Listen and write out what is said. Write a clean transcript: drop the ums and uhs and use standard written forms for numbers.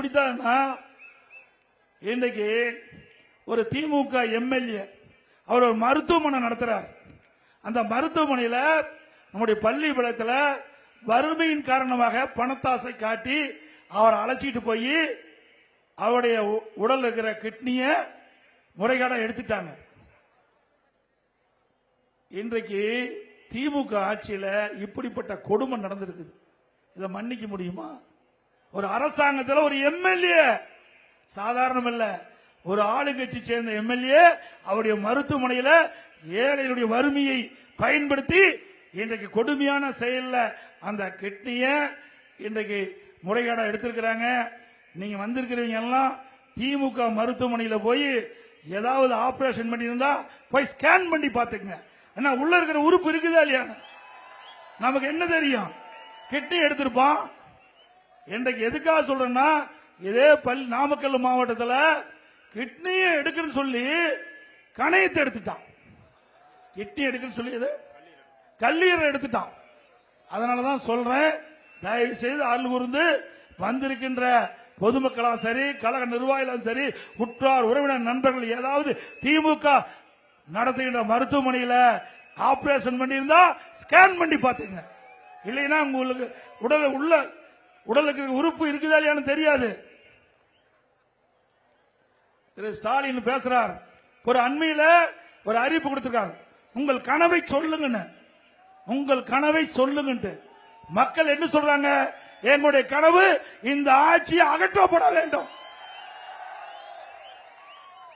இப்படித்தான் இன்றைக்கு ஒரு திமுக எம்எல்ஏ அவர் ஒரு மருத்துவமனை நடத்துறார். அந்த மருத்துவமனையில நம்முடைய பள்ளி பலத்தில் வறுமையின் காரணமாக பணத்தாசை காட்டி அவரை அழைச்சிட்டு போய் அவருடைய உடல் இருக்கிற கிட்னிய முறைகேட எடுத்துட்டாங்க. இன்றைக்கு திமுக ஆட்சியில இப்படிப்பட்ட கொடுமை நடந்திருக்குது. இதை மன்னிக்க முடியுமா? ஒரு அரசாங்கத்தில் ஒரு எம்எல்ஏ, சாதாரணம் இல்ல, ஒரு ஆளுங்கட்சி சேர்ந்த எம்எல்ஏ அவருடைய மருத்துவமனையில் ஏழைகளுடைய வறுமையை பயன்படுத்தி இன்றைக்கு கொடுமையான செயல்ல அந்த கிட்னிய இன்றைக்கு முறைகேட எடுத்திருக்கிறாங்க. நீங்க வந்திருக்கிறவங்க எல்லாம் திமுக மருத்துவமனையில் போய் ஏதாவது ஆபரேஷன் பண்ணியிருந்தா போய் ஸ்கேன் பண்ணி பாத்துங்க. என்ன உள்ள இருக்கிற உறுப்பு இருக்குதா இல்லையா? நமக்கு என்ன தெரியும்? கிட்னி எடுத்திருப்பான். இன்றைக்கு எதுக்காக சொல்றேன்னா, இதே நாமக்கல் மாவட்டத்தில் கிட்னியை எடுக்கணும்னு சொல்லி கணையத்தை எடுத்துட்டான். கிட்னி எடுக்கணும்னு சொல்லி கல்லீரலை எடுத்துட்டான். அதனாலதான் சொல்றேன், தயவு செய்து அருள் கூர்ந்து வந்திருக்கின்ற பொதுமக்களாம் சரி, கழக நிர்வாகிகளும் சரி, உற்றார் உறவினர் நண்பர்கள் ஏதாவது திமுக நடத்துகின்ற மருத்துவமனையில் ஆபரேஷன் பண்ணியிருந்தா ஸ்கேன் பண்ணி பாத்துங்க. இல்லைன்னா உங்களுக்கு உடலுக்கு உறுப்பு இருக்குதா இல்லையான்னு தெரியாது. திரு ஸ்டாலின் பேசுறார், ஒரு அண்மையில ஒரு அறிவிப்பு கொடுத்திருக்காங்க, உங்கள் கனவை சொல்லுங்க, உங்கள் கனவை சொல்லுங்க. மக்கள் என்ன சொல்றாங்க? எங்களுடைய கனவு இந்த ஆட்சியை அகற்றப்பட வேண்டும்.